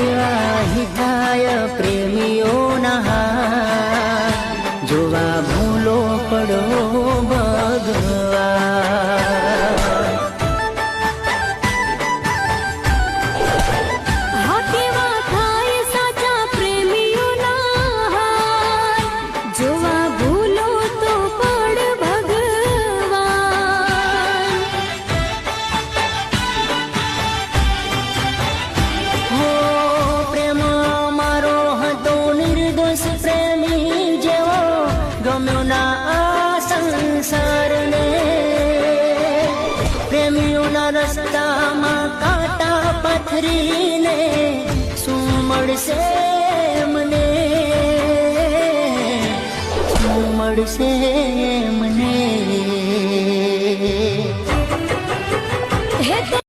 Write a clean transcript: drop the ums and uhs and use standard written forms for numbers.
કેવા હિતાય પ્રેમીઓના હાથ, જોવા ભૂલો પડો ભગવાન. હા કેવા થાય સાચા પ્રેમીઓના હાથ, જોવા ભૂલો તો પડ ભગવાન. હો પ્રેમ મારો હતો નિર્દોષ પ્રેમી જેવો, ગમ્યો ના આ સંસારને. પ્રેમીઓના રસ્તામાં કાંટા પથરીને શું મળશે મને, શું મળશે મને.